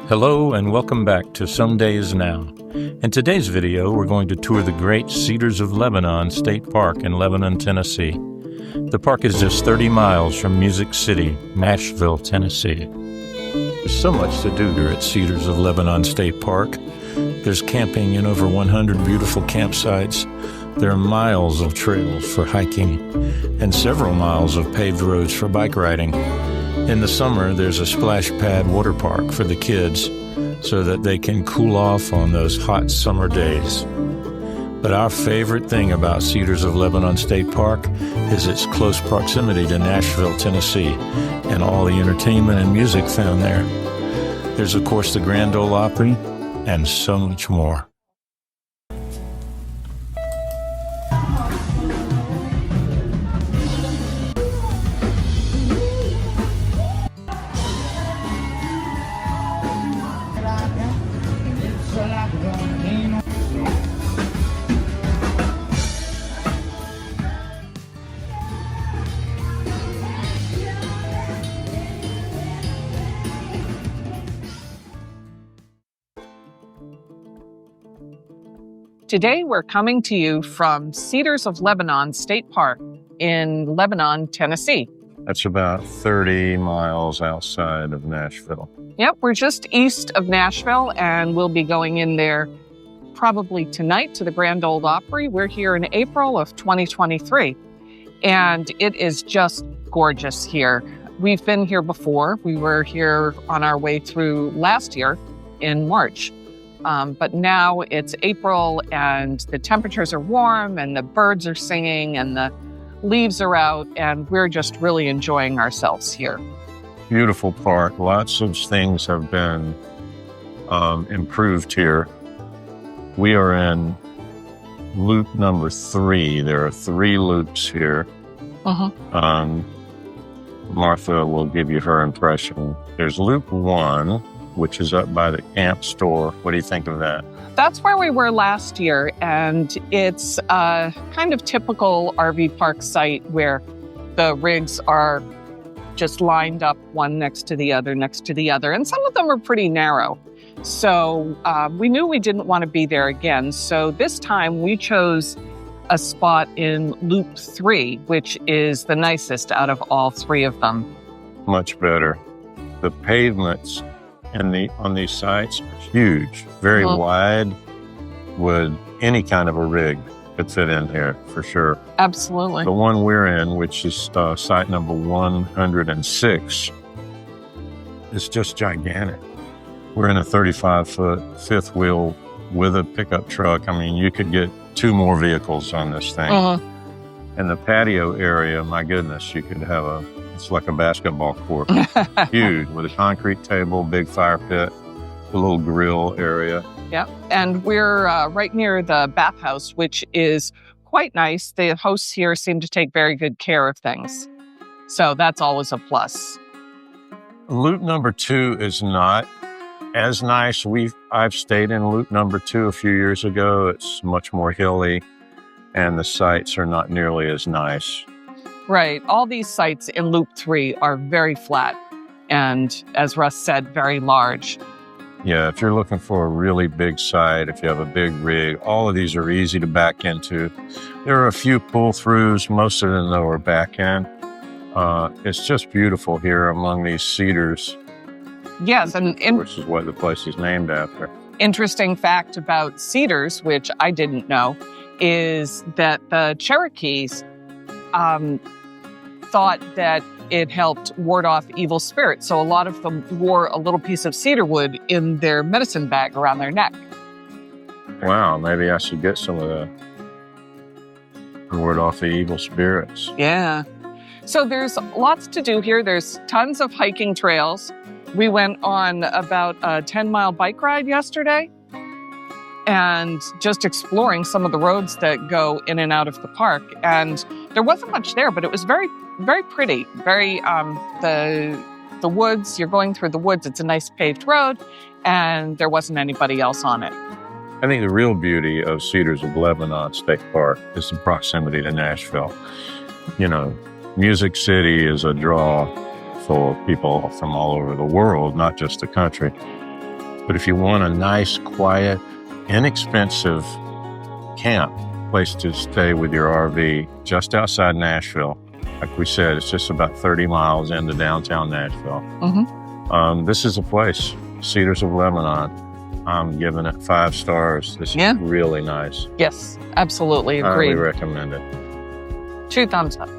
Hello and welcome back to Some Days Now. In today's video, we're going to tour the great Cedars of Lebanon State Park in Lebanon, Tennessee. The park is just 30 miles from Music City, Nashville, Tennessee. There's so much to do here at Cedars of Lebanon State Park. There's camping in over 100 beautiful campsites. There are miles of trails for hiking and several miles of paved roads for bike riding. In the summer, there's a splash pad water park for the kids so that they can cool off on those hot summer days. But our favorite thing about Cedars of Lebanon State Park is its close proximity to Nashville, Tennessee, and all the entertainment and music found there. There's, of course, the Grand Ole Opry, and so much more. Today, we're coming to you from Cedars of Lebanon State Park in Lebanon, Tennessee. That's about 30 miles outside of Nashville. Yep, we're just east of Nashville, and we'll be going in there probably tonight to the Grand Ole Opry. We're here in April of 2023, and it is just gorgeous here. We've been here before. We were here on our way through last year in March. But now it's April and the temperatures are warm and the birds are singing and the leaves are out, and we're just really enjoying ourselves here. Beautiful park. Lots of things have been improved here. We are in loop number 3. There are 3 loops here. Martha will give you her impression. There's loop 1, which is up by the camp store. What do you think of that? That's where we were last year, and it's a kind of typical RV park site where the rigs are just lined up one next to the other, and some of them are pretty narrow. So we knew we didn't want to be there again. So this time we chose a spot in Loop 3, which is the nicest out of all 3 of them. Much better. The pavements on these sites are huge, very wide. Would any kind of a rig could fit in here for sure. Absolutely. The one we're in, which is site number 106, is just gigantic. We're in a 35-foot fifth wheel with a pickup truck. I mean, you could get 2 more vehicles on this thing. And the patio area, my goodness, you could have it's like a basketball court. Huge, with a concrete table, big fire pit, a little grill area. Yeah, and we're right near the bathhouse, which is quite nice. The hosts here seem to take very good care of things. So that's always a plus. Loop number 2 is not as nice. I've stayed in loop number 2 a few years ago. It's much more hilly, and the sites are not nearly as nice. Right. All these sites in Loop 3 are very flat and, as Russ said, very large. Yeah, if you're looking for a really big site, if you have a big rig, all of these are easy to back into. There are a few pull-throughs. Most of them, though, are back in. It's just beautiful here among these cedars. Yes, which is what the place is named after. Interesting fact about cedars, which I didn't know, is that the Cherokees thought that it helped ward off evil spirits. So a lot of them wore a little piece of cedar wood in their medicine bag around their neck. Wow, maybe I should get some of that. Ward off the evil spirits. Yeah. So there's lots to do here. There's tons of hiking trails. We went on about a 10-mile bike ride yesterday and just exploring some of the roads that go in and out of the park. And there wasn't much there, but it was very, very pretty. Very, the woods, you're going through the woods. It's a nice paved road, and there wasn't anybody else on it. I think the real beauty of Cedars of Lebanon State Park is the proximity to Nashville. You know, Music City is a draw for people from all over the world, not just the country. But if you want a nice, quiet, inexpensive camp place to stay with your RV just outside Nashville, like we said, it's just about 30 miles into downtown Nashville. This is a place, Cedars of Lebanon. I'm giving it 5 stars. This is really nice. Yes, absolutely agree. Highly recommend it. 2 thumbs up.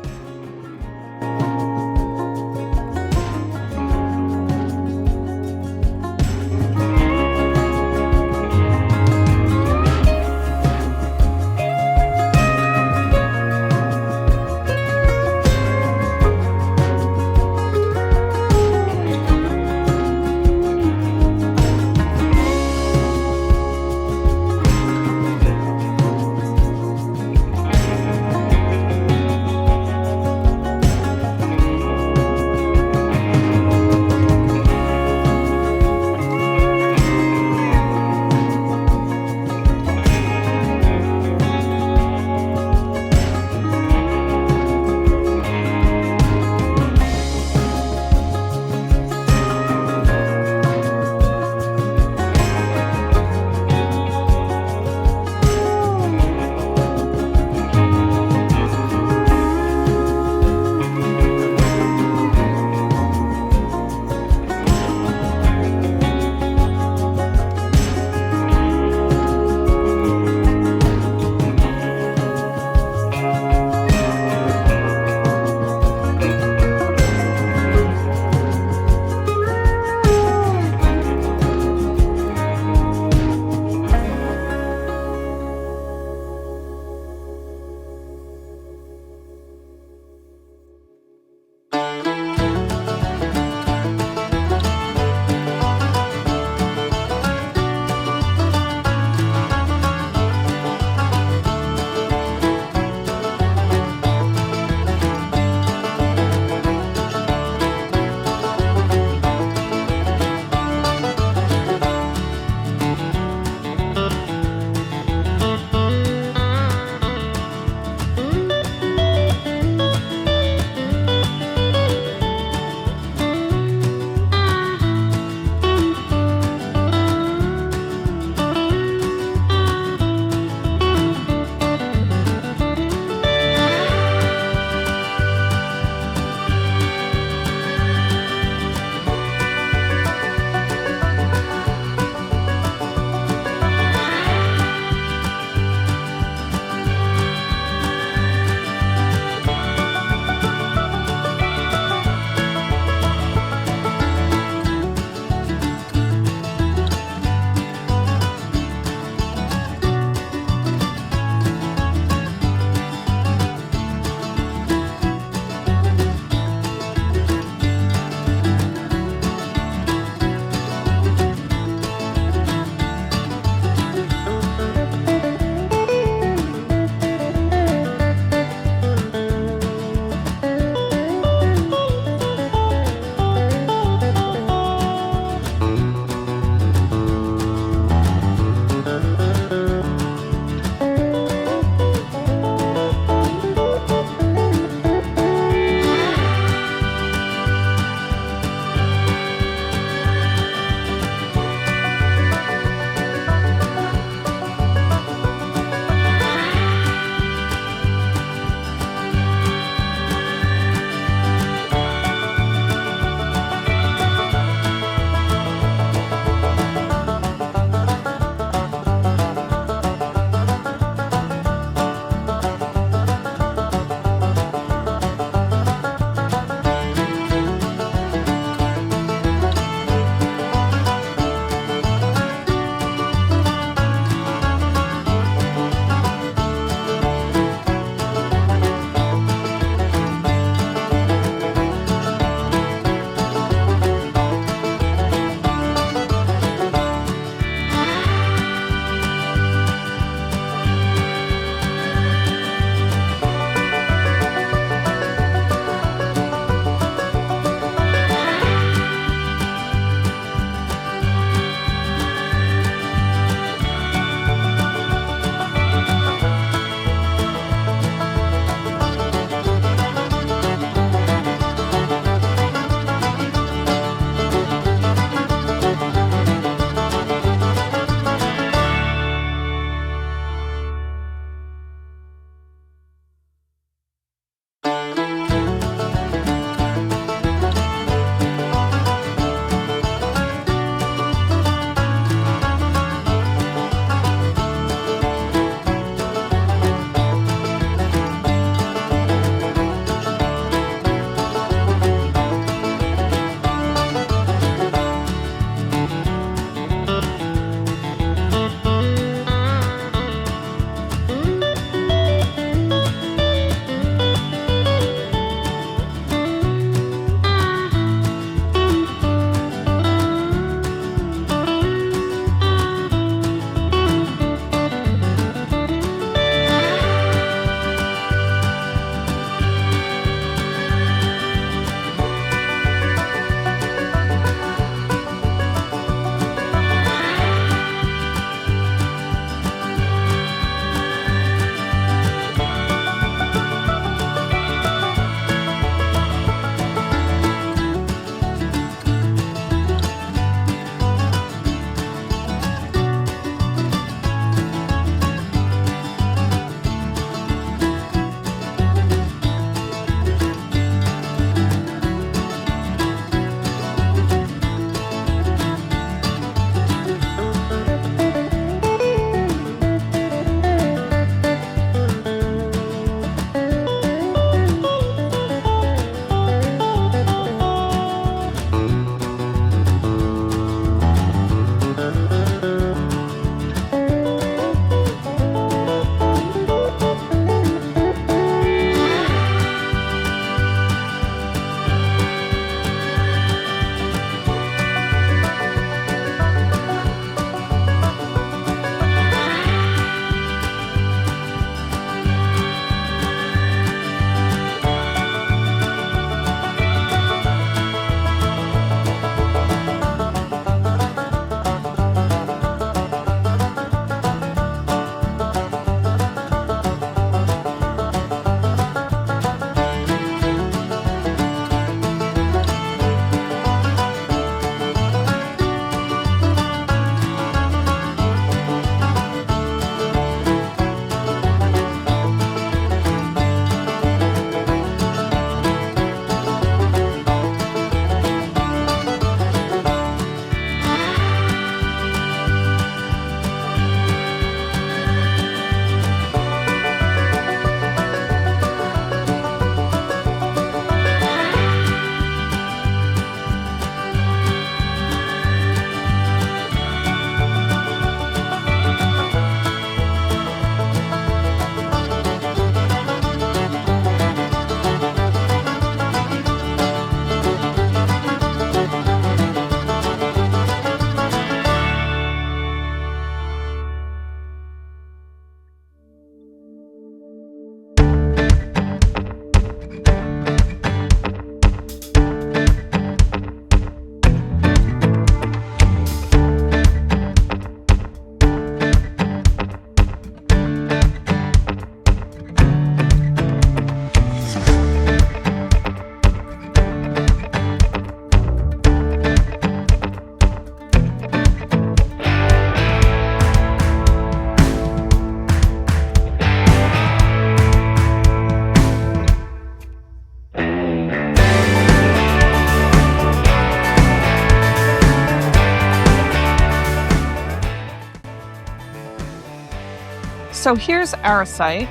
So here's our site.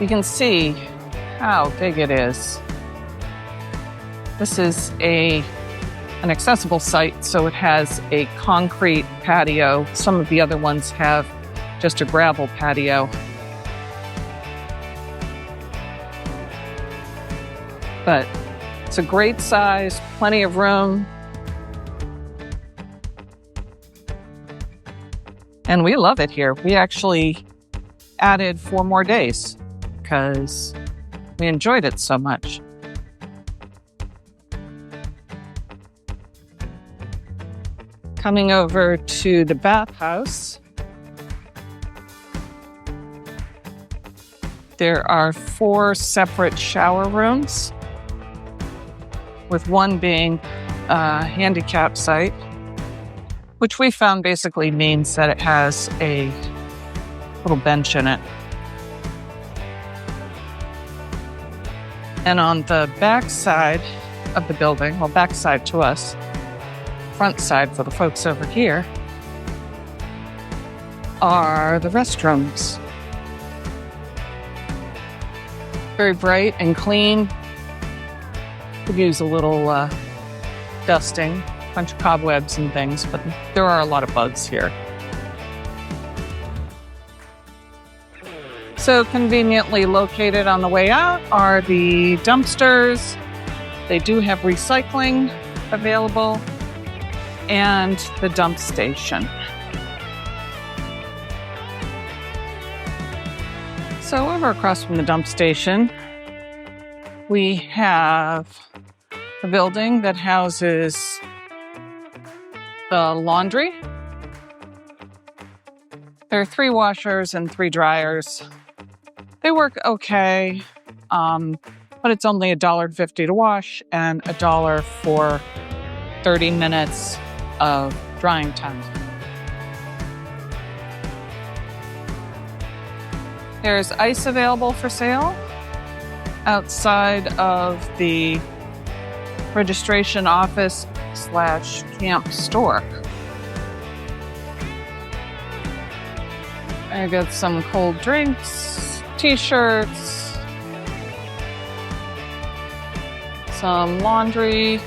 You can see how big it is. This is an accessible site, so it has a concrete patio. Some of the other ones have just a gravel patio. But it's a great size, plenty of room. And we love it here. We actually added 4 more days because we enjoyed it so much. Coming over to the bathhouse, there are 4 separate shower rooms, with one being a handicap site, which we found basically means that it has a little bench in it. And on the back side of the building, well, back side to us, front side for the folks over here, are the restrooms. Very bright and clean. Could use a little dusting, a bunch of cobwebs and things, but there are a lot of bugs here. So conveniently located on the way out are the dumpsters. They do have recycling available, and the dump station. So over across from the dump station, we have a building that houses the laundry. There are 3 washers and 3 dryers. They work okay, but it's only $1.50 to wash and $1 for 30 minutes of drying time. There's ice available for sale outside of the registration office / camp store. I got some cold drinks, t-shirts, some laundry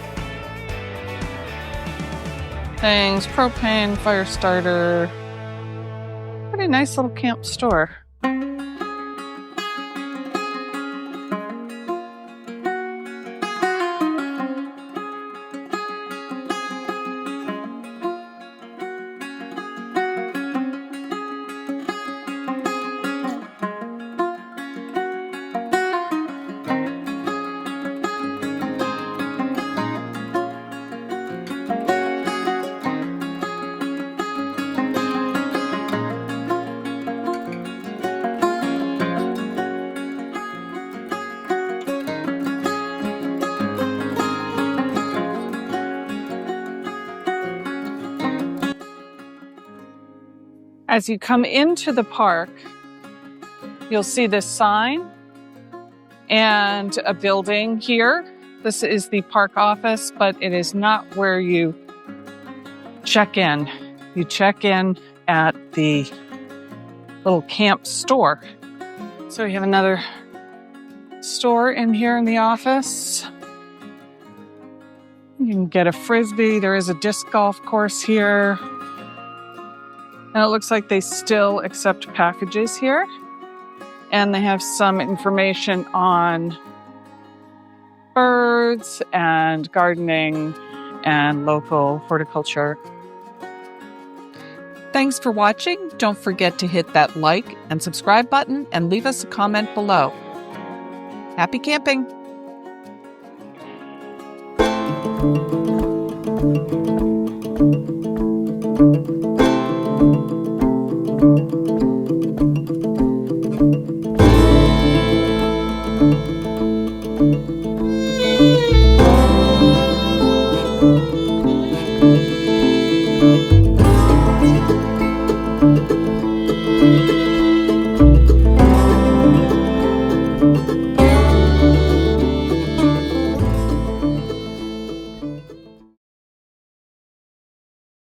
things, propane, fire starter. Pretty nice little camp store. As you come into the park, you'll see this sign and a building here. This is the park office, but it is not where you check in. You check in at the little camp store. So we have another store in here in the office. You can get a Frisbee. There is a disc golf course here. And it looks like they still accept packages here. And they have some information on birds and gardening and local horticulture. Thanks for watching. Don't forget to hit that like and subscribe button and leave us a comment below. Happy camping!